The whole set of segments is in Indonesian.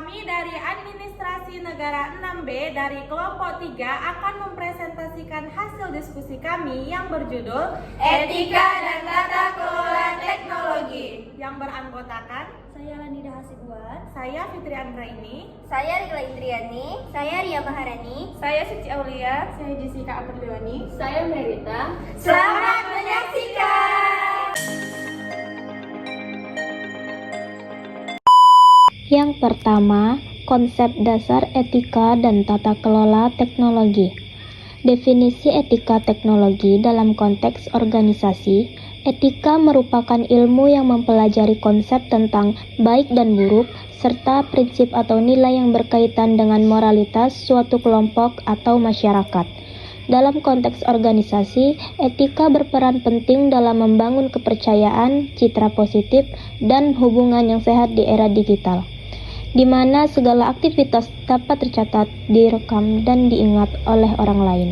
Kami dari Administrasi Negara 6B dari kelompok 3 akan mempresentasikan hasil diskusi kami yang berjudul Etika dan Tata Kelola Teknologi yang beranggotakan saya Lanida Hasibuan, saya Fitri Anggraini, saya Rila Indriani, saya Ria Maharani, saya Suci Aulia, saya Jessica Aperliwani, saya Merita. Selamat menyaksikan. Yang pertama, konsep dasar etika dan tata kelola teknologi. Definisi etika teknologi dalam konteks organisasi. Etika merupakan ilmu yang mempelajari konsep tentang baik dan buruk, serta prinsip atau nilai yang berkaitan dengan moralitas suatu kelompok atau masyarakat. Dalam konteks organisasi, etika berperan penting dalam membangun kepercayaan, citra positif, dan hubungan yang sehat di era digital, di mana segala aktivitas dapat tercatat, direkam, dan diingat oleh orang lain.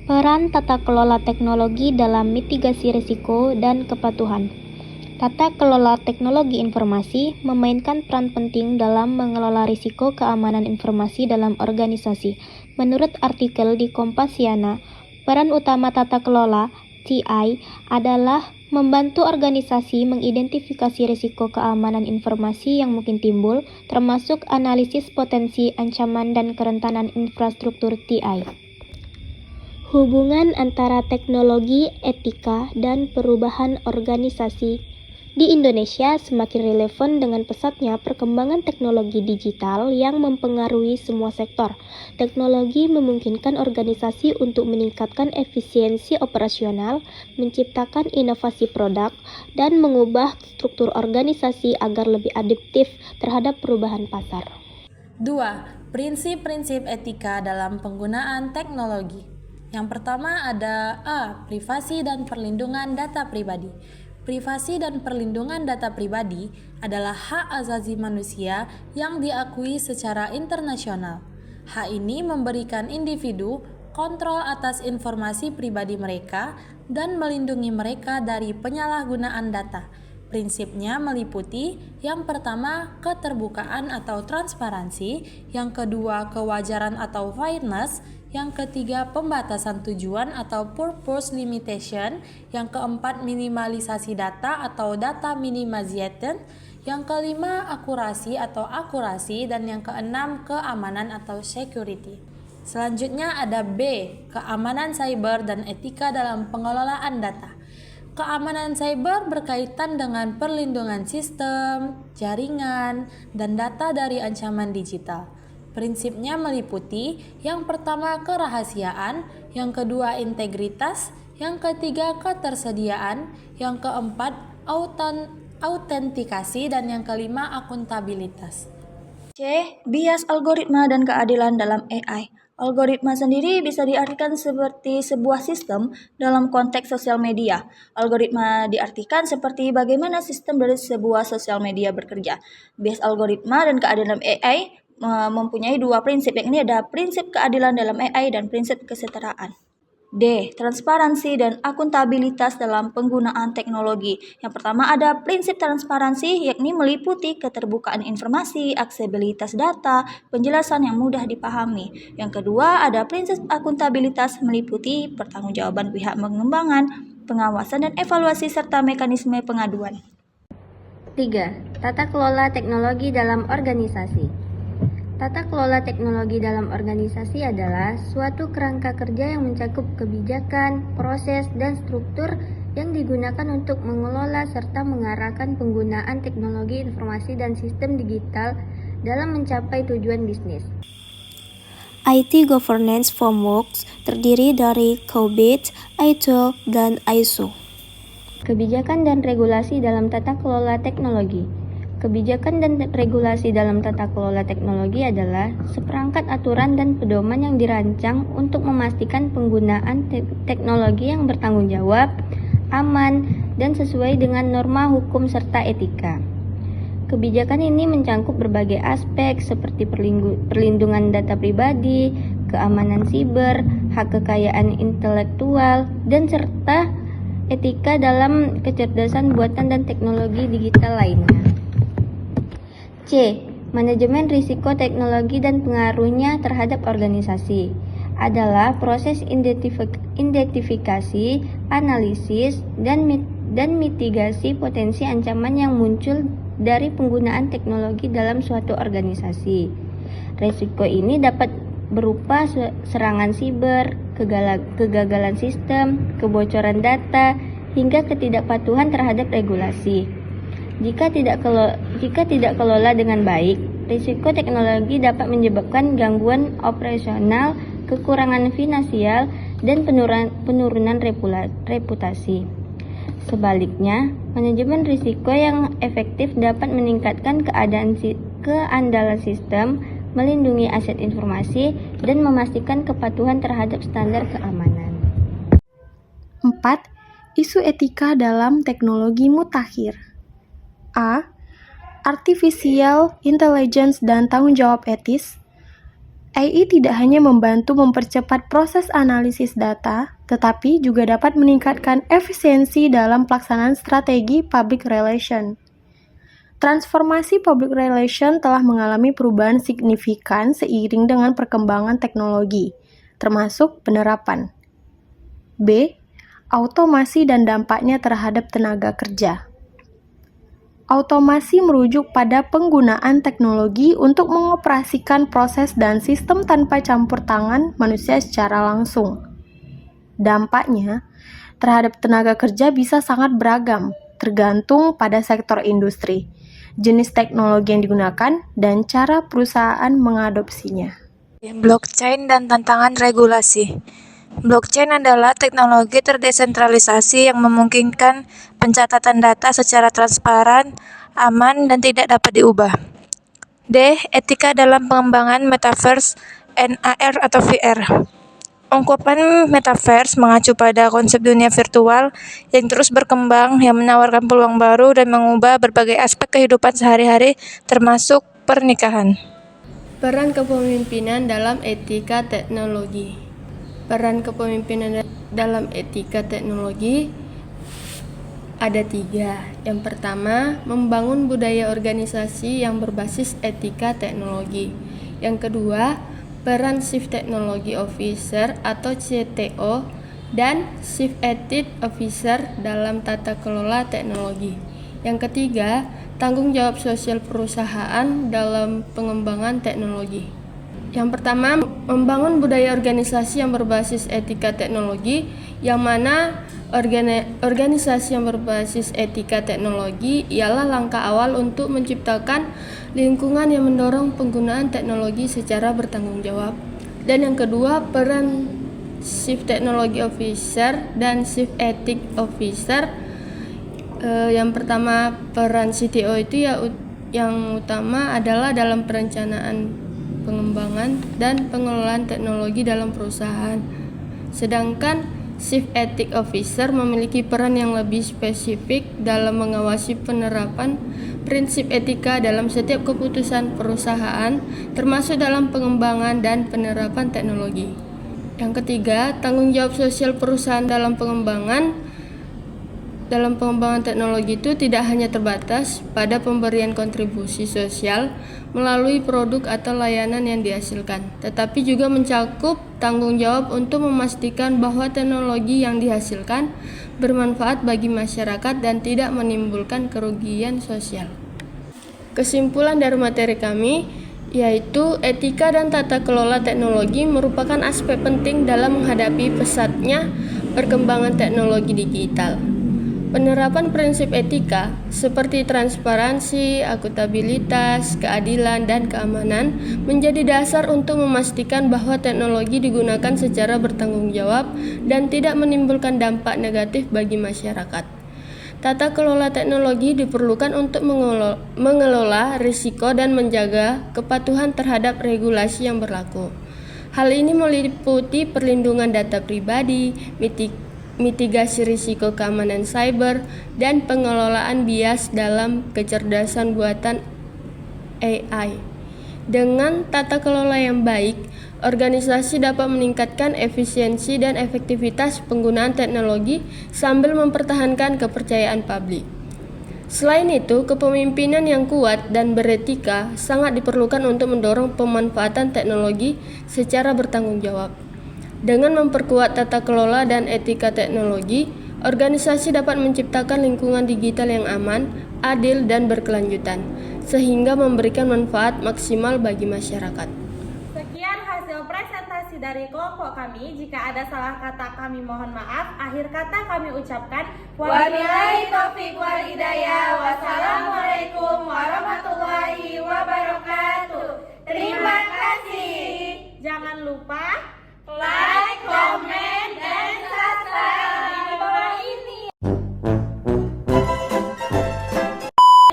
Peran tata kelola teknologi dalam mitigasi risiko dan kepatuhan. Tata kelola teknologi informasi memainkan peran penting dalam mengelola risiko keamanan informasi dalam organisasi. Menurut artikel di Kompasiana, peran utama tata kelola TI adalah membantu organisasi mengidentifikasi risiko keamanan informasi yang mungkin timbul, termasuk analisis potensi ancaman dan kerentanan infrastruktur TI. Hubungan antara teknologi, etika, dan perubahan organisasi. Di Indonesia semakin relevan dengan pesatnya perkembangan teknologi digital yang mempengaruhi semua sektor. Teknologi memungkinkan organisasi untuk meningkatkan efisiensi operasional, menciptakan inovasi produk, dan mengubah struktur organisasi agar lebih adaptif terhadap perubahan pasar. 2. Prinsip-prinsip etika dalam penggunaan teknologi. Yang pertama ada A. Privasi dan perlindungan data pribadi. Privasi dan perlindungan data pribadi adalah hak asasi manusia yang diakui secara internasional. Hak ini memberikan individu kontrol atas informasi pribadi mereka dan melindungi mereka dari penyalahgunaan data. Prinsipnya meliputi yang pertama keterbukaan atau transparansi, yang kedua kewajaran atau fairness, yang ketiga pembatasan tujuan atau purpose limitation, yang keempat minimalisasi data atau data minimization, yang kelima akurasi atau akurasi, dan yang keenam keamanan atau security. Selanjutnya ada B, keamanan cyber dan etika dalam pengelolaan data. Keamanan cyber berkaitan dengan perlindungan sistem, jaringan, dan data dari ancaman digital. Prinsipnya meliputi yang pertama kerahasiaan, yang kedua integritas, yang ketiga ketersediaan, yang keempat autentikasi, dan yang kelima akuntabilitas. C. Bias algoritma dan keadilan dalam AI. Algoritma sendiri bisa diartikan seperti sebuah sistem dalam konteks sosial media. Algoritma diartikan seperti bagaimana sistem dari sebuah sosial media bekerja. Bias algoritma dan keadilan AI mempunyai dua prinsip, yakni ada prinsip keadilan dalam AI dan prinsip kesetaraan. D. Transparansi dan akuntabilitas dalam penggunaan teknologi. Yang pertama ada prinsip transparansi, yakni meliputi keterbukaan informasi, aksesibilitas data, penjelasan yang mudah dipahami. Yang kedua ada prinsip akuntabilitas, meliputi pertanggungjawaban pihak pengembangan, pengawasan dan evaluasi serta mekanisme pengaduan. 3. Tata kelola teknologi dalam organisasi. Tata kelola teknologi dalam organisasi adalah suatu kerangka kerja yang mencakup kebijakan, proses, dan struktur yang digunakan untuk mengelola serta mengarahkan penggunaan teknologi informasi dan sistem digital dalam mencapai tujuan bisnis. IT Governance Frameworks terdiri dari COBIT, ITIL, dan ISO. Kebijakan dan regulasi dalam tata kelola teknologi. Kebijakan dan regulasi dalam tata kelola teknologi adalah seperangkat aturan dan pedoman yang dirancang untuk memastikan penggunaan teknologi yang bertanggung jawab, aman, dan sesuai dengan norma hukum serta etika. Kebijakan ini mencangkup berbagai aspek seperti perlindungan data pribadi, keamanan siber, hak kekayaan intelektual, dan serta etika dalam kecerdasan buatan dan teknologi digital lainnya. C. Manajemen risiko teknologi dan pengaruhnya terhadap organisasi adalah proses identifikasi, analisis, dan mitigasi potensi ancaman yang muncul dari penggunaan teknologi dalam suatu organisasi. Risiko ini dapat berupa serangan siber, kegagalan sistem, kebocoran data, hingga ketidakpatuhan terhadap regulasi. Jika tidak kelola dengan baik, risiko teknologi dapat menyebabkan gangguan operasional, kekurangan finansial, dan penurunan reputasi. Sebaliknya, manajemen risiko yang efektif dapat meningkatkan keandalan sistem, melindungi aset informasi, dan memastikan kepatuhan terhadap standar keamanan. 4. Isu etika dalam teknologi mutakhir. A. Artificial Intelligence dan tanggung jawab etis. AI tidak hanya membantu mempercepat proses analisis data, tetapi juga dapat meningkatkan efisiensi dalam pelaksanaan strategi public relation. Transformasi public relation telah mengalami perubahan signifikan seiring dengan perkembangan teknologi, termasuk penerapan. B. Automasi dan dampaknya terhadap tenaga kerja. Automasi merujuk pada penggunaan teknologi untuk mengoperasikan proses dan sistem tanpa campur tangan manusia secara langsung. Dampaknya terhadap tenaga kerja bisa sangat beragam, tergantung pada sektor industri, jenis teknologi yang digunakan, dan cara perusahaan mengadopsinya. Blockchain dan tantangan regulasi. Blockchain adalah teknologi terdesentralisasi yang memungkinkan pencatatan data secara transparan, aman, dan tidak dapat diubah. D. Etika dalam pengembangan metaverse, NAR atau VR. Ungkapan metaverse mengacu pada konsep dunia virtual yang terus berkembang, yang menawarkan peluang baru dan mengubah berbagai aspek kehidupan sehari-hari, termasuk pernikahan. Peran kepemimpinan dalam etika teknologi. Peran kepemimpinan dalam etika teknologi ada 3. Yang pertama, membangun budaya organisasi yang berbasis etika teknologi. Yang kedua, peran Chief Technology Officer atau CTO dan Chief Ethics Officer dalam tata kelola teknologi. Yang ketiga, tanggung jawab sosial perusahaan dalam pengembangan teknologi. Yang pertama, membangun budaya organisasi yang berbasis etika teknologi, yang mana organisasi yang berbasis etika teknologi ialah langkah awal untuk menciptakan lingkungan yang mendorong penggunaan teknologi secara bertanggung jawab. Dan yang kedua, peran Chief Technology Officer dan Chief Ethics Officer. Yang pertama, peran CTO itu yang utama adalah dalam perencanaan, pengembangan, dan pengelolaan teknologi dalam perusahaan. Sedangkan Chief Ethics Officer memiliki peran yang lebih spesifik dalam mengawasi penerapan prinsip etika dalam setiap keputusan perusahaan, termasuk dalam pengembangan dan penerapan teknologi. Yang ketiga, tanggung jawab sosial perusahaan dalam pengembangan teknologi itu tidak hanya terbatas pada pemberian kontribusi sosial melalui produk atau layanan yang dihasilkan, tetapi juga mencakup tanggung jawab untuk memastikan bahwa teknologi yang dihasilkan bermanfaat bagi masyarakat dan tidak menimbulkan kerugian sosial. Kesimpulan dari materi kami yaitu etika dan tata kelola teknologi merupakan aspek penting dalam menghadapi pesatnya perkembangan teknologi digital. Penerapan prinsip etika seperti transparansi, akuntabilitas, keadilan, dan keamanan menjadi dasar untuk memastikan bahwa teknologi digunakan secara bertanggung jawab dan tidak menimbulkan dampak negatif bagi masyarakat. Tata kelola teknologi diperlukan untuk mengelola risiko dan menjaga kepatuhan terhadap regulasi yang berlaku. Hal ini meliputi perlindungan data pribadi, mitigasi risiko keamanan cyber, dan pengelolaan bias dalam kecerdasan buatan AI. Dengan tata kelola yang baik, organisasi dapat meningkatkan efisiensi dan efektivitas penggunaan teknologi sambil mempertahankan kepercayaan publik. Selain itu, kepemimpinan yang kuat dan beretika sangat diperlukan untuk mendorong pemanfaatan teknologi secara bertanggung jawab. Dengan memperkuat tata kelola dan etika teknologi, organisasi dapat menciptakan lingkungan digital yang aman, adil, dan berkelanjutan, sehingga memberikan manfaat maksimal bagi masyarakat. Sekian hasil presentasi dari kelompok kami. Jika ada salah kata kami mohon maaf. Akhir kata kami ucapkan wabillahi taufiq wal hidayah. Wassalamualaikum warahmatullahi wabarakatuh. Terima kasih. Jangan lupa like, comment, dan subscribe di bawah ini.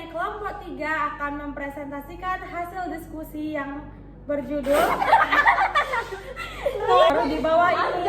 Kelompok 3 akan mempresentasikan hasil diskusi yang berjudul di bawah ini.